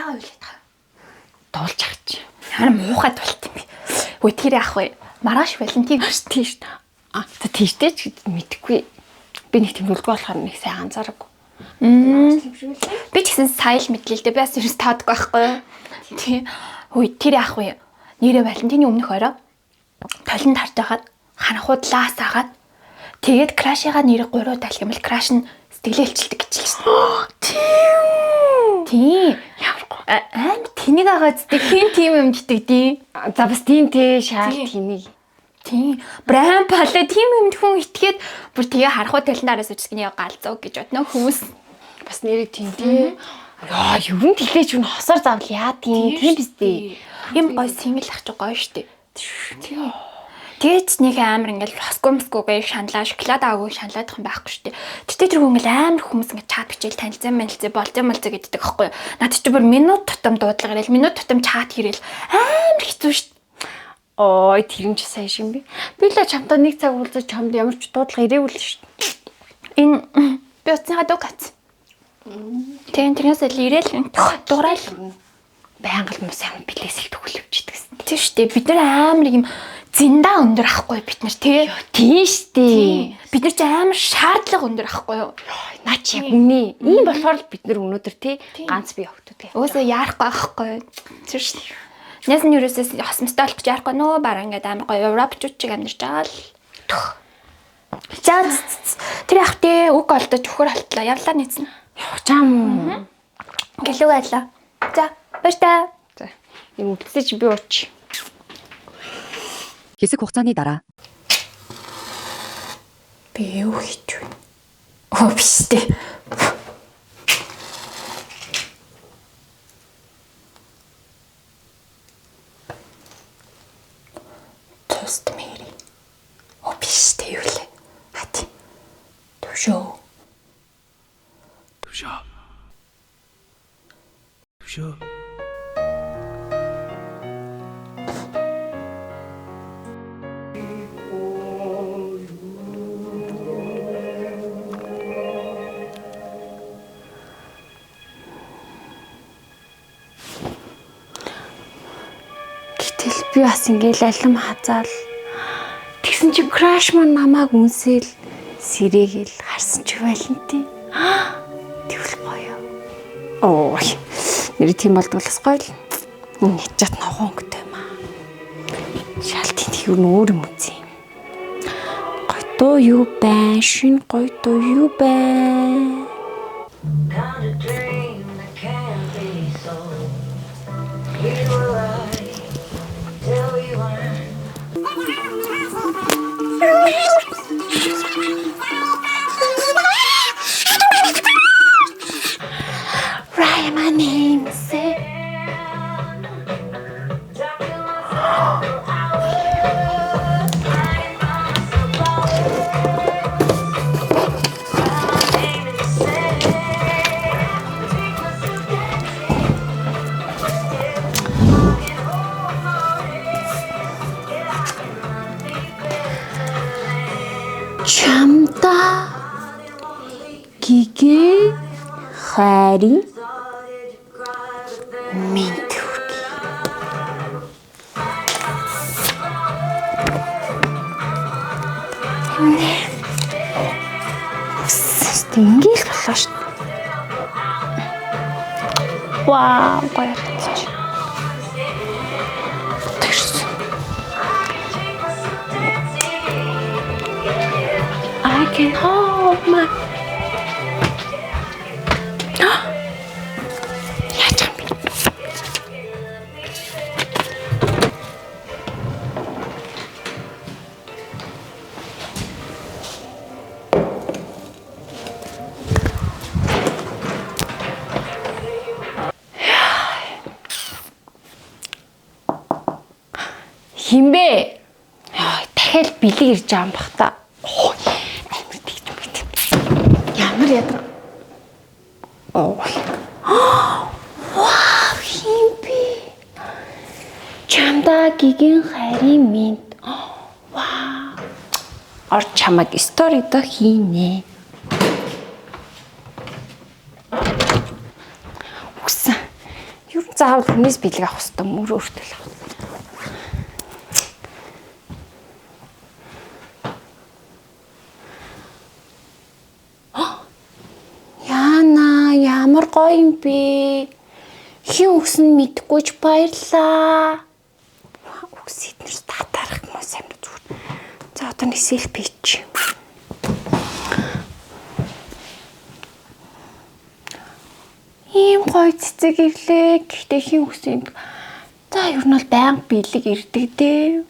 яагаа үйлээд байгаа. Дуулж ах чи. Ямар муухай дуулт юм бэ? Үй тэр яах вэ? Маргааш Валентин тийш. Тийштэй ч мэдэхгүй. Би нэг тэмүүлгүй болохоор нэг сайн анзаараагүй. Би ч гэсэн сая л мэдлээ л дээ. Би бас ерөөс таадаггүй байхгүй юу? Тий. Үй тэр яах вэ? Нэрээ Валентины өмнөх орой толинд харж байгаад ханахуудлаас агаад тэгээд крашигаа нэрээ 3 талхимэл краш нь сэтгэлээ илчилдэг гэчихсэн. Тийм. Амар тэнийг агаад зү хин тим юм итгэдэг. За бас тийм тий шаал тэнийг. Тийм. Брайан пале тим юм хүн итгээд бүр тэгээ харахуу талентаараас үчсгний галзуу гэж бодно хүмүүс. Бас нэрээ тийм тий. Яа, ер нь тэлээч юу хосоор заавал яа тийм биз дээ. Им гой сингл ах чи гоё штэ. Тийм. Тэгээд нэг амар ингээл фоскомскогээ шаналаа, шоколад аагүй шаналаадах юм байхгүй штэ. Тэгтээ тэр хүн ингээл амар хүмүүс ингээд чат бичээл танилцсан болцоо гэддэг аахгүй юу. Наад чи бүр минут тутам дуудлага ирэл, минут тутам чат хийрэл амар хэцүү штэ. Ой, тэр юм чи сайн шин би. Би л чамтай нэг цаг уулзаж чамд ямар ч дуудлага ирээгүй л штэ. Энэ би утсныхаа дуу кац. Тэрнээс л ирээл дуурал байнга л мус юм билээс л төгөл өвчдөг гэсэн. Тийм штэ. Бид нар амар юм зиндаа өндөр ахгүй бид нар тий. Тийм штэ. Бид нар ч амар шаардлага өндөр ахгүй юу? Наа чи яг үнэ. Ийм болохоор л бид нар өнөөдөр тий ганц бие өгтөд. Өөсөө яарахгүй байхгүй. Тийм штэ. Нэс нь юусээс хосмостой болох гэж яарахгүй нөө бараа ингээд амар гоё европчууд чиг амьдарч байгаа л. За тэр яах вэ? Үг олдож өхөр алтлаа. Явлаа нийцнэ. Чам. Гэлүү байлаа. За, баяртай. За. Юм үтсэж би ууч. Хэсэг хугацааны дараа. Би юу хийж вэ? Оо биш дээ. Тост мэри. Оо биш дээ юу лээ. Хати. Төвшөө. Гэтэл би бас ингээл алим хазаал. Тэгсэн чи краш маань намайг үнсээл сэрээгээл харсан чи Валентин. Тэгвэл гоё. Ой. Нэр тийм болдгоос гоё л. Нэг чат ногоон өнгөтэй юм аа. Шалтын тэр нь өөр юм үзье. Гоё дуу юу бай? Шин гоё дуу юу бай? Write my name, say. Чамда гигэ хари минт хүргэе. Ингээл болоо шүү дээ. Вау, гоё хэвчээ. I can hold my. Яаж юм бэ? Химбэ? Дахиад бэлэг ирж байгаа юм бах та. Ямар ядар. Вау, химбэ? Чамда гигийн хайрын минт. Вау. Ор чамаг стори до хийнэ. Үсэн. Юу заавал хүнээс бэлэг авах хэрэгтэй мөр өөртөө л авах. Яна ямар гоё юм бэ? Хин өгсөн мэдгүй ч баярлаа. Үгс эднэрс татарах юм сайн зүгээр. За одоо нэг селфи чи. Ийм гоё цэцэг ирлээ. Гэхдээ хин өгсөн юм. За ер нь бол байнга бэлэг ирдэг дээ.